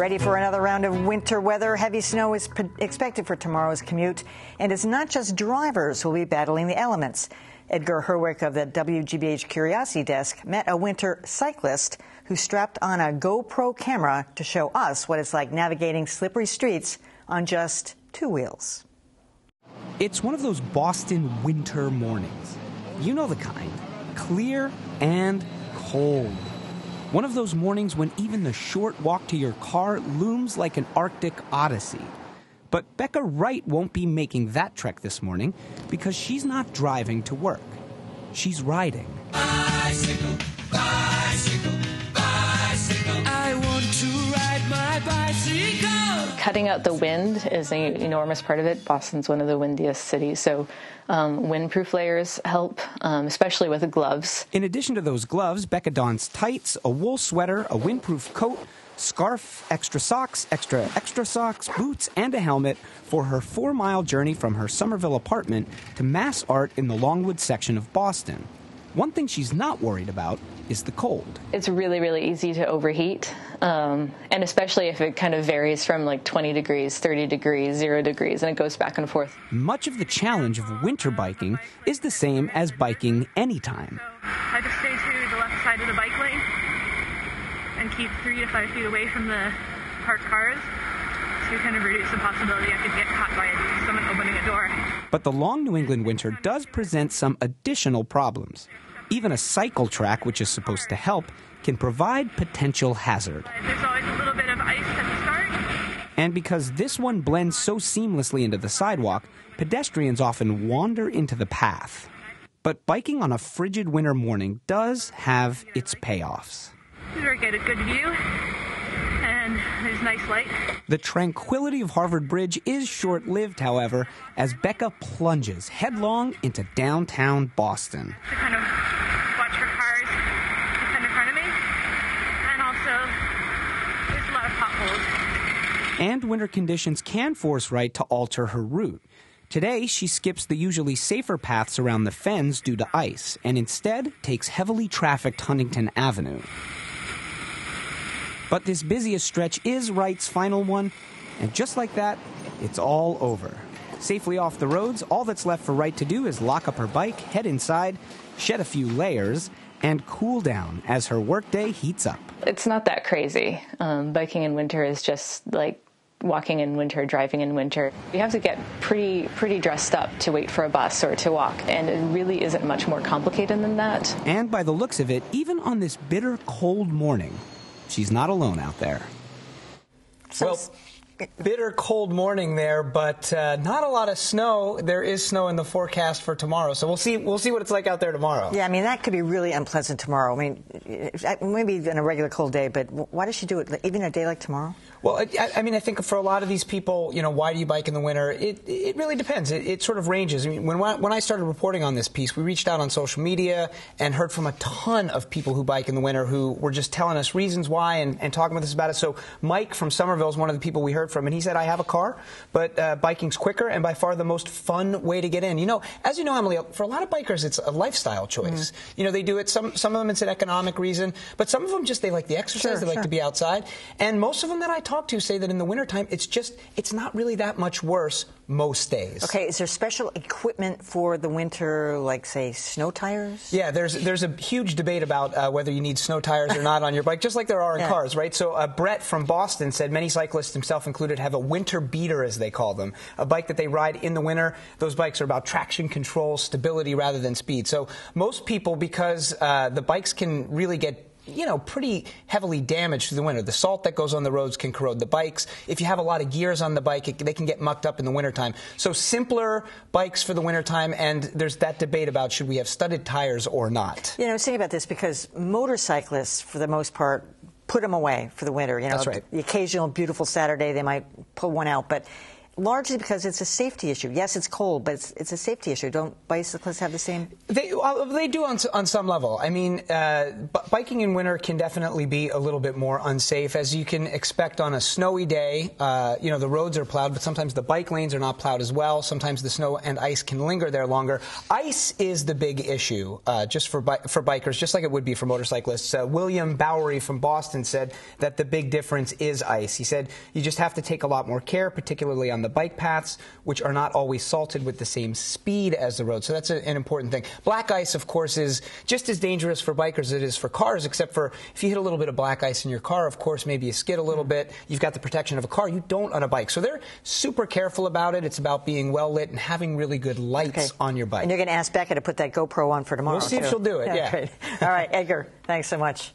Ready for another round of winter weather? Heavy snow is expected for tomorrow's commute. And it's not just drivers who will be battling the elements. Edgar Herwick of the WGBH Curiosity Desk met a winter cyclist who strapped on a GoPro camera to show us what it's like navigating slippery streets on just two wheels. It's one of those Boston winter mornings. You know the kind. Clear and cold. One of those mornings when even the short walk to your car looms like an Arctic odyssey. But Becca Wright won't be making that trek this morning because she's not driving to work. She's riding. Bicycle, bicycle, bicycle. I want to ride my bicycle. Cutting out the wind is an enormous part of it. Boston's one of the windiest cities, so windproof layers help, especially with the gloves. In addition to those gloves, Becca dons tights, a wool sweater, a windproof coat, scarf, extra socks, boots, and a helmet for her 4-mile journey from her Somerville apartment to Mass Art in the Longwood section of Boston. One thing she's not worried about is the cold. It's really, really easy to overheat, and especially if it kind of varies from like 20 degrees, 30 degrees, 0 degrees, and it goes back and forth. Much of the challenge of winter biking is the same as biking anytime. I just stay to the left side of the bike lane and keep 3 to 5 feet away from the parked cars to kind of reduce the possibility I could get caught by someone opening a door. But the long New England winter does present some additional problems. Even a cycle track, which is supposed to help, can provide potential hazard. There's always a little bit of ice at the start. And because this one blends so seamlessly into the sidewalk, pedestrians often wander into the path. But biking on a frigid winter morning does have its payoffs. We get a good view, and there's nice light. The tranquility of Harvard Bridge is short-lived, however, as Becca plunges headlong into downtown Boston. To kind of watch for cars in front of me, and also there's a lot of potholes. And winter conditions can force Wright to alter her route. Today, she skips the usually safer paths around the Fens due to ice, and instead takes heavily trafficked Huntington Avenue. But this busiest stretch is Wright's final one, and just like that, it's all over. Safely off the roads, all that's left for Wright to do is lock up her bike, head inside, shed a few layers, and cool down as her workday heats up. It's not that crazy. Biking in winter is just like walking in winter, driving in winter. You have to get pretty dressed up to wait for a bus or to walk, and it really isn't much more complicated than that. And by the looks of it, even on this bitter cold morning, she's not alone out there. Well, bitter cold morning there, but not a lot of snow. There is snow in the forecast for tomorrow, so we'll see what it's like out there tomorrow. Yeah, I mean, that could be really unpleasant tomorrow. I mean, maybe on a regular cold day, but why does she do it even a day like tomorrow? Well, I mean, I think for a lot of these people, you know, why do you bike in the winter? It really depends. It sort of ranges. I mean, when I started reporting on this piece, we reached out on social media and heard from a ton of people who bike in the winter who were just telling us reasons why and talking with us about it. So Mike from Somerville is one of the people we heard from, and he said, I have a car, but biking's quicker and by far the most fun way to get in. You know, as you know, Emily, for a lot of bikers, it's a lifestyle choice. You know, they do it, some of them it's an economic reason, but some of them just, they like the exercise, they like to be outside. And most of them that I talk to say that in the wintertime, it's not really that much worse most days. Okay, is there special equipment for the winter, like, say, snow tires? Yeah, there's a huge debate about whether you need snow tires or not on your bike, just like there are in cars, right? So Brett from Boston said many cyclists, himself included, have a winter beater, as they call them, a bike that they ride in the winter. Those bikes are about traction control, stability rather than speed. So most people, because the bikes can really get pretty heavily damaged through the winter. The salt that goes on the roads can corrode the bikes. If you have a lot of gears on the bike, they can get mucked up in the wintertime. So simpler bikes for the wintertime, and there's that debate about should we have studded tires or not. You know, I was thinking about this because motorcyclists, for the most part, put them away for the winter. You know, that's right. The occasional beautiful Saturday, they might pull one out, but largely because it's a safety issue. Yes, it's cold, but it's a safety issue. Don't bicyclists have the same? They do on some level. I mean, biking in winter can definitely be a little bit more unsafe, as you can expect on a snowy day. The roads are plowed, but sometimes the bike lanes are not plowed as well. Sometimes the snow and ice can linger there longer. Ice is the big issue, just for bikers, just like it would be for motorcyclists. William Bowery from Boston said that the big difference is ice. He said you just have to take a lot more care, particularly on the bike paths, which are not always salted with the same speed as the road. So that's an important thing. Black ice, of course, is just as dangerous for bikers as it is for cars, except for if you hit a little bit of black ice in your car, of course, maybe you skid a little bit. You've got the protection of a car. You don't on a bike. So they're super careful about it. It's about being well lit and having really good lights on your bike. And you're going to ask Becca to put that GoPro on for tomorrow. We'll see if she'll do it. Yeah. Great. All right, Edgar, thanks so much.